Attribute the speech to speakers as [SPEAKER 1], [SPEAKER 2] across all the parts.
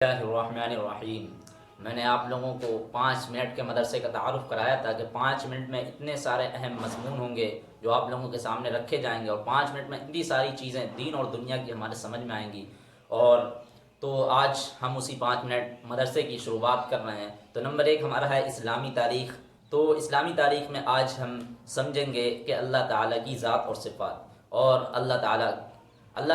[SPEAKER 1] اللہ الرحمن الرحیم۔ میں نے آپ لوگوں کو 5 منٹ کے مدرسے کا تعارف کرایا تھا کہ 5 منٹ میں اتنے سارے اہم مضمون ہوں گے جو آپ لوگوں کے سامنے رکھے جائیں گے، اور 5 منٹ میں اتنی ساری چیزیں دین اور دنیا کی ہمارے سمجھ میں آئیں گی۔ اور تو آج ہم اسی 5 منٹ مدرسے کی شروعات کر رہے ہیں۔ تو نمبر 1 ہمارا ہے اسلامی تاریخ۔ تو اسلامی تاریخ میں آج ہم سمجھیں گے کہ اللہ تعالیٰ کی ذات اور صفات، اور اللہ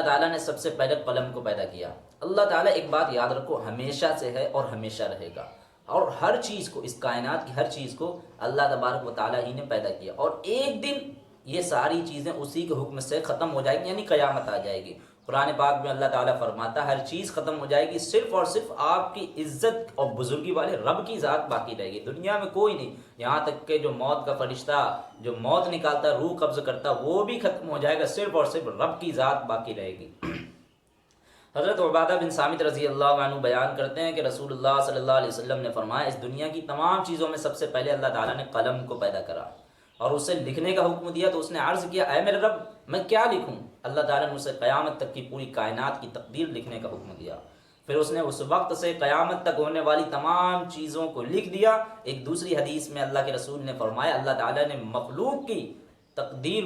[SPEAKER 1] تعالیٰ نے سب سے پہلے قلم کو پیدا کیا۔ اللہ تعالیٰ، ایک بات یاد رکھو، ہمیشہ سے ہے اور ہمیشہ رہے گا، اور ہر چیز کو، اس کائنات کی ہر چیز کو اللہ تبارک و تعالیٰ ہی نے پیدا کیا، اور ایک دن یہ ساری چیزیں اسی کے حکم سے ختم ہو جائے گی، یعنی قیامت آ جائے گی۔ قرآن پاک میں اللہ تعالیٰ فرماتا ہے ہر چیز ختم ہو جائے گی، صرف اور صرف آپ کی عزت اور بزرگی والے رب کی ذات باقی رہے گی۔ دنیا میں کوئی نہیں، یہاں تک کہ جو موت کا فرشتہ جو موت نکالتا، روح قبض کرتا، وہ بھی ختم ہو جائے گا، صرف اور صرف رب کی ذات باقی رہے گی۔ حضرت عبادہ بن صامت رضی اللہ عنہ بیان کرتے ہیں کہ رسول اللہ صلی اللہ علیہ وسلم نے فرمایا اس دنیا کی تمام چیزوں میں سب سے پہلے اللہ تعالیٰ نے قلم کو پیدا کرا اور اسے لکھنے کا حکم دیا، تو اس نے عرض کیا اے میرے رب میں کیا لکھوں؟ اللہ تعالیٰ نے اسے قیامت تک کی پوری کائنات کی تقدیر لکھنے کا حکم دیا۔ پھر اس نے اس وقت سے قیامت تک ہونے والی تمام چیزوں کو لکھ دیا۔ ایک دوسری حدیث میں اللہ کے رسول نے فرمایا اللہ تعالیٰ نے مخلوق کی تقدیر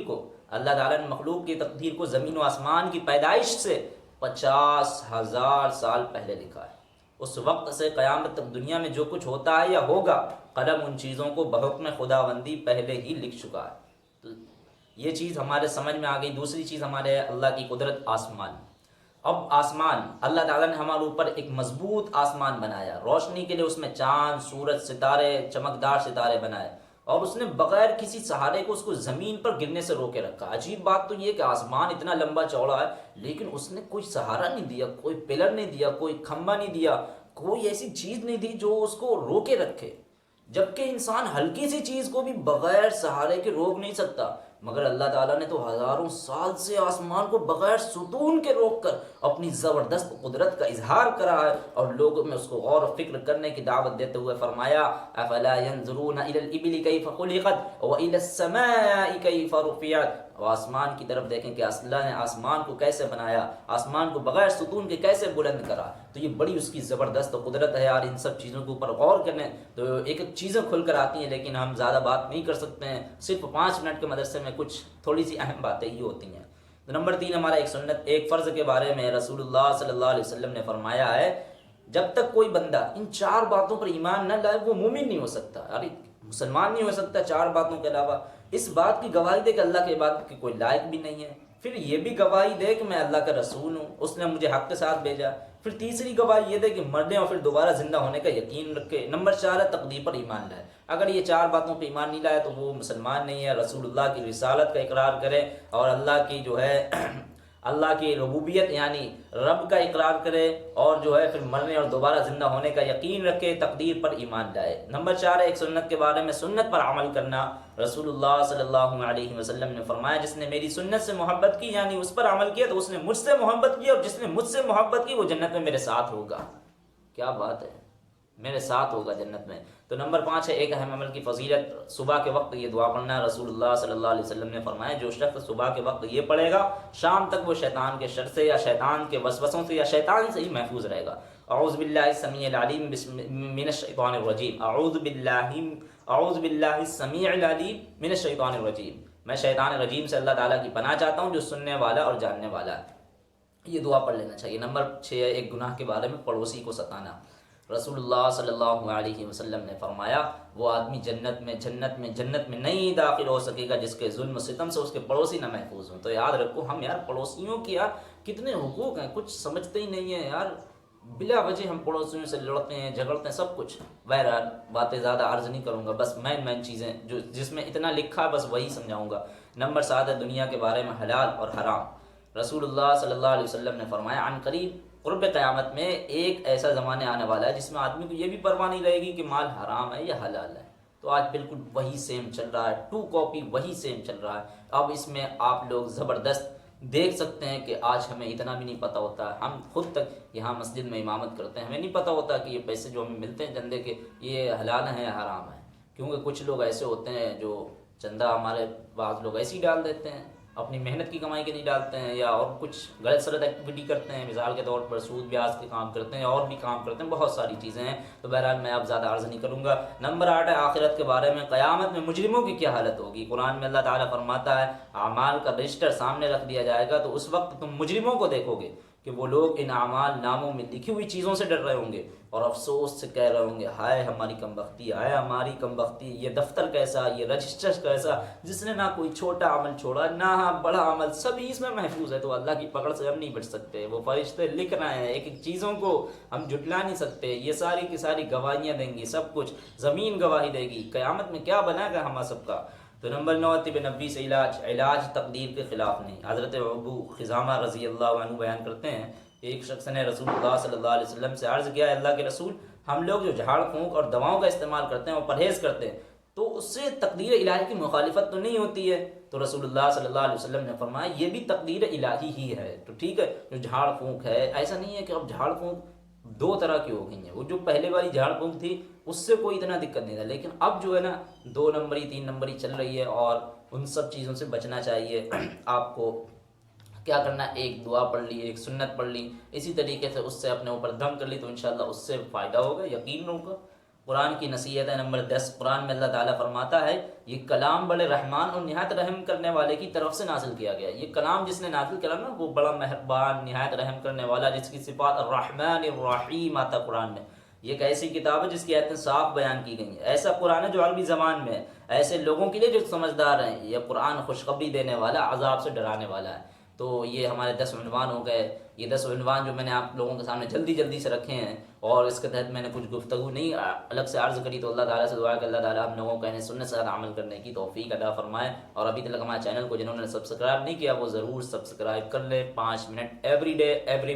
[SPEAKER 1] کو زمین و آسمان کی پیدائش سے 50,000 سال پہلے لکھا ہے۔ اس وقت سے قیامت تک دنیا میں جو کچھ ہوتا ہے یا ہوگا، قلم ان چیزوں کو بحکم خداوندی پہلے ہی لکھ چکا ہے۔ تو یہ چیز ہمارے سمجھ میں آ گئی۔ دوسری چیز ہمارے اللہ کی قدرت، آسمان۔ اب آسمان، اللہ تعالیٰ نے ہمارے اوپر ایک مضبوط آسمان بنایا، روشنی کے لیے اس میں چاند، سورج، ستارے، چمکدار ستارے بنائے، اور اس نے بغیر کسی سہارے کو اس کو زمین پر گرنے سے روکے رکھا۔ عجیب بات تو یہ کہ آسمان اتنا لمبا چوڑا ہے، لیکن اس نے کوئی سہارا نہیں دیا، کوئی پلر نہیں دیا، کوئی کھمبا نہیں دیا، کوئی ایسی چیز نہیں دی جو اس کو روکے رکھے۔ جبکہ انسان ہلکی سی چیز کو بھی بغیر سہارے کے روک نہیں سکتا، مگر اللہ تعالیٰ نے تو ہزاروں سال سے آسمان کو بغیر ستون کے روک کر اپنی زبردست قدرت کا اظہار کرا ہے، اور لوگوں میں اس کو غور و فکر کرنے کی دعوت دیتے ہوئے فرمایا افلا ينظرون الى الابل كيف خلقت والى السماء كيف رفعت۔ اور آسمان کی طرف دیکھیں کہ اللہ نے آسمان کو کیسے بنایا، آسمان کو بغیر ستون کے کیسے بلند کرا۔ تو یہ بڑی اس کی زبردست قدرت ہے یار۔ ان سب چیزوں کے اوپر غور کرنے تو ایک ایک چیزیں کھل کر آتی ہیں، لیکن ہم زیادہ بات نہیں کر سکتے ہیں۔ صرف 5 منٹ کے مدرسے میں کچھ تھوڑی سی اہم باتیں ہی ہوتی ہیں۔ نمبر 3 ہمارا ایک فرض کے بارے میں رسول اللہ صلی اللہ علیہ وسلم نے فرمایا ہے جب تک کوئی بندہ ان 4 باتوں پر ایمان نہ لائے وہ مومن نہیں ہو سکتا، یعنی مسلمان نہیں ہو سکتا 4 باتوں کے علاوہ۔ اس بات کی گواہی دے کہ اللہ کے عبادت کی کوئی لائق بھی نہیں ہے، پھر یہ بھی گواہی دے کہ میں اللہ کا رسول ہوں، اس نے مجھے حق کے ساتھ بھیجا، پھر تیسری گواہی یہ دے کہ مرنے اور پھر دوبارہ زندہ ہونے کا یقین رکھے۔ نمبر 4 ہے تقدیر پر ایمان لائے۔ اگر یہ 4 باتوں پہ ایمان نہیں لائے تو وہ مسلمان نہیں ہے۔ رسول اللہ کی رسالت کا اقرار کرے، اور اللہ کی جو ہے اللہ کی ربوبیت یعنی رب کا اقرار کرے، اور جو ہے پھر مرنے اور دوبارہ زندہ ہونے کا یقین رکھے، تقدیر پر ایمان لائے۔ نمبر 4 ہے ایک سنت کے بارے میں، سنت پر عمل کرنا۔ رسول اللہ صلی اللہ علیہ وسلم نے فرمایا جس نے میری سنت سے محبت کی یعنی اس پر عمل کیا تو اس نے مجھ سے محبت کی، اور جس نے مجھ سے محبت کی وہ جنت میں میرے ساتھ ہوگا۔ کیا بات ہے، میرے ساتھ ہوگا جنت میں۔ تو نمبر 5 ہے ایک اہم عمل کی فضیلت، صبح کے وقت یہ دعا پڑھنا۔ رسول اللہ صلی اللہ علیہ وسلم نے فرمایا جو شخص صبح کے وقت یہ پڑھے گا شام تک وہ شیطان کے شر سے یا شیطان کے وسوسوں سے یا شیطان سے ہی محفوظ رہے گا۔ اعوذ باللہ السمیع العلیم من الشیطان الرجیم، اعوذ باللہ السمیع العلیم من الشیطان الرجیم۔ میں شیطان رجیم سے اللہ تعالیٰ کی پناہ چاہتا ہوں جو سننے والا اور جاننے والا ہے۔ یہ دعا پڑھ لینا چاہیے۔ نمبر 6 ہے ایک گناہ کے بارے میں، پڑوسی کو ستانا۔ رسول اللہ صلی اللہ علیہ وسلم نے فرمایا وہ آدمی جنت میں نہیں داخل ہو سکے گا جس کے ظلم و ستم سے اس کے پڑوسی نہ محفوظ ہوں۔ تو یاد رکھو ہم یار پڑوسیوں کی یار کتنے حقوق ہیں، کچھ سمجھتے ہی نہیں ہیں یار، بلا وجہ ہم پڑوسیوں سے لڑتے ہیں، جھگڑتے ہیں، سب کچھ۔ بہرحال باتیں زیادہ عرض نہیں کروں گا، بس مین چیزیں جو جس میں اتنا لکھا ہے بس وہی سمجھاؤں گا۔ نمبر 7 ہے دنیا کے بارے میں، حلال اور حرام۔ رسول اللہ صلی اللہ علیہ وسلم نے فرمایا عن قریب قرب قیامت میں ایک ایسا زمانے آنے والا ہے جس میں آدمی کو یہ بھی پرواہ نہیں رہے گی کہ مال حرام ہے یا حلال ہے۔ تو آج بالکل وہی سیم چل رہا ہے، 2 کاپی وہی سیم چل رہا ہے۔ اب اس میں آپ لوگ زبردست دیکھ سکتے ہیں کہ آج ہمیں اتنا بھی نہیں پتہ ہوتا، ہم خود تک یہاں مسجد میں امامت کرتے ہیں، ہمیں نہیں پتہ ہوتا کہ یہ پیسے جو ہمیں ملتے ہیں چندے کے یہ حلال ہیں یا حرام ہیں، کیونکہ کچھ لوگ ایسے ہوتے ہیں جو چندہ ہمارے بعض لوگ ایسے ہی ڈال دیتے ہیں، اپنی محنت کی کمائی کے لیے ڈالتے ہیں یا اور کچھ غلط سلط ایکٹیویٹی کرتے ہیں، مثال کے طور پر سود بیاج کے کام کرتے ہیں اور بھی کام کرتے ہیں، بہت ساری چیزیں ہیں، تو بہرحال میں اب زیادہ عرض نہیں کروں گا۔ نمبر 8 ہے آخرت کے بارے میں، قیامت میں مجرموں کی کیا حالت ہوگی۔ قرآن میں اللہ تعالیٰ فرماتا ہے اعمال کا رجسٹر سامنے رکھ دیا جائے گا، تو اس وقت تم مجرموں کو دیکھو گے کہ وہ لوگ ان اعمال ناموں میں لکھی ہوئی چیزوں سے ڈر رہے ہوں گے اور افسوس سے کہہ رہے ہوں گے ہائے ہماری کم بختی، ہائے ہماری کم بختی، یہ دفتر کیسا، یہ رجسٹر کیسا، جس نے نہ کوئی چھوٹا عمل چھوڑا نہ بڑا عمل، سبھی اس میں محفوظ ہے۔ تو اللہ کی پکڑ سے ہم نہیں بچ سکتے، وہ فرشتے لکھ رہے ہیں، ایک ایک چیزوں کو ہم جھٹلا نہیں سکتے، یہ ساری کی ساری گواہیاں دیں گی، سب کچھ زمین گواہی دے گی، قیامت میں کیا بنا گا ہم سب کا۔ تو نمبر 9 طب نبوی سے علاج تقدیر کے خلاف نہیں۔ حضرت ابو خزامہ رضی اللہ عنہ بیان کرتے ہیں، ایک شخص نے رسول اللہ صلی اللہ علیہ وسلم سے عرض کیا، اللہ کے رسول، ہم لوگ جو جھاڑ پھونک اور دواؤں کا استعمال کرتے ہیں اور پرہیز کرتے ہیں تو اس سے تقدیر الہی کی مخالفت تو نہیں ہوتی ہے؟ تو رسول اللہ صلی اللہ علیہ وسلم نے فرمایا یہ بھی تقدیر الہی ہی ہے۔ تو ٹھیک ہے، جو جھاڑ پھونک ہے، ایسا نہیں ہے کہ اب جھاڑ پھونک دو طرح کی ہو گئی ہیں، وہ جو پہلے والی جھاڑ پھونک تھی اس سے کوئی اتنا دقت نہیں تھا، لیکن اب جو ہے نا 2 نمبری 3 نمبری چل رہی ہے اور ان سب چیزوں سے بچنا چاہیے۔ آپ کو کیا کرنا، ایک دعا پڑھ لی، ایک سنت پڑھ لی، اسی طریقے سے اس سے اپنے اوپر دم کر لی تو انشاءاللہ اس سے فائدہ ہوگا، یقین ہوگا۔ قرآن کی نصیحت ہے نمبر 10، قرآن میں اللہ تعالیٰ فرماتا ہے یہ کلام بڑے رحمان اور نہایت رحم کرنے والے کی طرف سے نازل کیا گیا۔ یہ کلام جس نے نازل کرا نا وہ بڑا مہربان نہایت رحم کرنے والا، جس کی صفات الرحمن الرحیم آتا قرآن میں۔ یہ ایک ایسی کتاب ہے جس کی آیتیں صاف بیان کی گئی ہیں، ایسا قرآن ہے جو عربی زبان میں ہے، ایسے لوگوں کے لیے جو سمجھدار ہیں۔ یہ قرآن خوشخبری دینے والا، عذاب سے ڈرانے والا ہے۔ تو یہ ہمارے 10 عنوان ہو گئے، یہ 10 عنوان جو میں نے آپ لوگوں کے سامنے جلدی سے رکھے ہیں، اور اس کے تحت میں نے کچھ گفتگو نہیں الگ سے عرض کری، تو اللہ تعالیٰ سے دعا ہے کہ اللہ تعالیٰ ہم لوگوں کو انہیں سنت سے عمل کرنے کی توفیق عطا فرمائے، اور ابھی تک ہمارے چینل کو جنہوں نے سبسکرائب نہیں کیا وہ ضرور سبسکرائب کر لیں۔ 5 منٹ ایوری ڈے ایوری